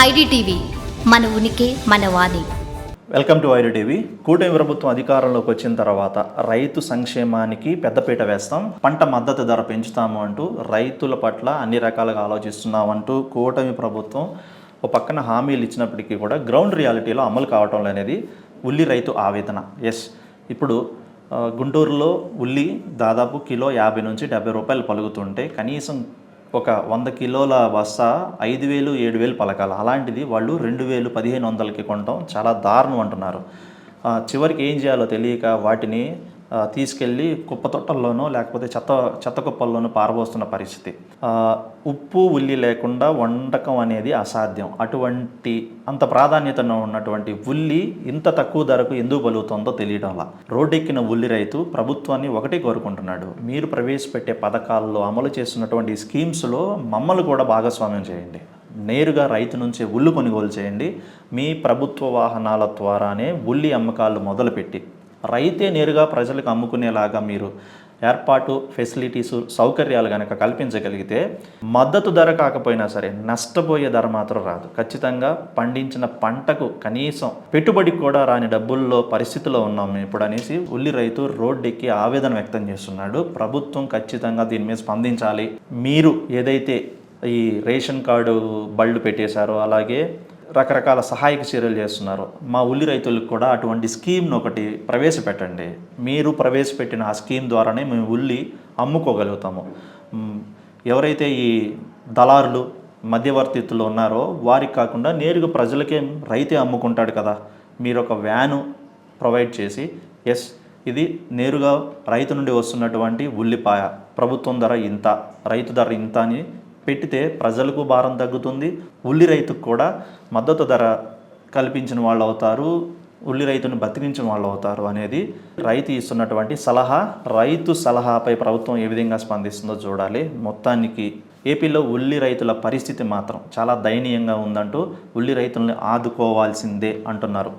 IDTV మన ఉనికి మన వాణి. Welcome to IDTV. కూటమి ప్రభుత్వం అధికారంలోకి వచ్చిన తర్వాత రైతు సంక్షేమానికి పెద్దపీట వేస్తాం, పంట మద్దతు ధర పెంచుతాము అంటూ రైతుల పట్ల అన్ని రకాలుగా ఆలోచిస్తున్నామంటూ కూటమి ప్రభుత్వం ఒక పక్కన హామీలు ఇచ్చినప్పటికీ కూడా గ్రౌండ్ రియాలిటీలో అమలు కావటం అనేది ఉల్లి రైతు ఆవేదన. ఇప్పుడు గుంటూరులో ఉల్లి దాదాపు కిలో 50 నుంచి 70 రూపాయలు పలుకుతుంటే కనీసం ఒక 100 కిలోల బస్తా 5,000, 7,000 పలకాలి. అలాంటిది వాళ్ళు 2,000, 1,500కి కొనడం చాలా దారుణం అంటున్నారు. చివరికి ఏం చేయాలో తెలియక వాటిని తీసుకెళ్ళి కుప్పతొట్టల్లోనో లేకపోతే చెత్త కుప్పల్లోనూ పారబోస్తున్న పరిస్థితి. ఉప్పు ఉల్లి లేకుండా వండకం అనేది అసాధ్యం. అటువంటి అంత ప్రాధాన్యతను ఉన్నటువంటి ఉల్లి ఇంత తక్కువ ధరకు ఎందుకు పలుకుతుందో తెలియడంలా రోడ్డెక్కిన ఉల్లి రైతు ప్రభుత్వాన్ని ఒకటే కోరుకుంటున్నాడు, మీరు ప్రవేశపెట్టే పథకాల్లో అమలు చేస్తున్నటువంటి స్కీమ్స్లో మమ్మల్ని కూడా భాగస్వామ్యం చేయండి, నేరుగా రైతు నుంచే ఉల్లి కొనుగోలు చేయండి, మీ ప్రభుత్వ వాహనాల ద్వారానే ఉల్లి అమ్మకాలు మొదలుపెట్టి రైతే నేరుగా ప్రజలకు అమ్ముకునేలాగా మీరు ఏర్పాటు ఫెసిలిటీస్ సౌకర్యాలు కనుక కల్పించగలిగితే మద్దతు ధర కాకపోయినా సరే నష్టపోయే ధర మాత్రం రాదు. ఖచ్చితంగా పండించిన పంటకు కనీసం పెట్టుబడికి కూడా రాని డబ్బుల్లో పరిస్థితిలో ఉన్నాము ఇప్పుడు అనేసి ఉల్లి రైతు రోడ్డెక్కి ఆవేదన వ్యక్తం చేస్తున్నాడు. ప్రభుత్వం ఖచ్చితంగా దీని మీద స్పందించాలి. మీరు ఏదైతే ఈ రేషన్ కార్డు బళ్ళు పెట్టేశారో అలాగే రకరకాల సహాయక చర్యలు చేస్తున్నారు, మా ఉల్లి రైతులకు కూడా అటువంటి స్కీమ్ను ఒకటి ప్రవేశపెట్టండి. మీరు ప్రవేశపెట్టిన ఆ స్కీమ్ ద్వారానే మేము ఉల్లి అమ్ముకోగలుగుతాము. ఎవరైతే ఈ దళారులు మధ్యవర్తిత్తులు ఉన్నారో వారికి కాకుండా నేరుగా ప్రజలకే రైతే అమ్ముకుంటాడు కదా, మీరు ఒక వ్యాను ప్రొవైడ్ చేసి ఇది నేరుగా రైతు నుండి వస్తున్నటువంటి ఉల్లిపాయ ప్రభుత్వం ధర ఇంత, రైతు ధర ఇంత అని పెట్టితే ప్రజలకు భారం తగ్గుతుంది, ఉల్లి రైతుకు కూడా మద్దతు ధర కల్పించిన వాళ్ళు అవుతారు, ఉల్లి రైతును బతికించిన వాళ్ళు అవుతారు అనేది రైతు ఇస్తున్నటువంటి సలహా. రైతు సలహాపై ప్రభుత్వం ఏ విధంగా స్పందిస్తుందో చూడాలి. మొత్తానికి ఏపీలో ఉల్లి రైతుల పరిస్థితి మాత్రం చాలా దయనీయంగా ఉందంటూ ఉల్లి రైతుల్ని ఆదుకోవాల్సిందే అంటున్నారు.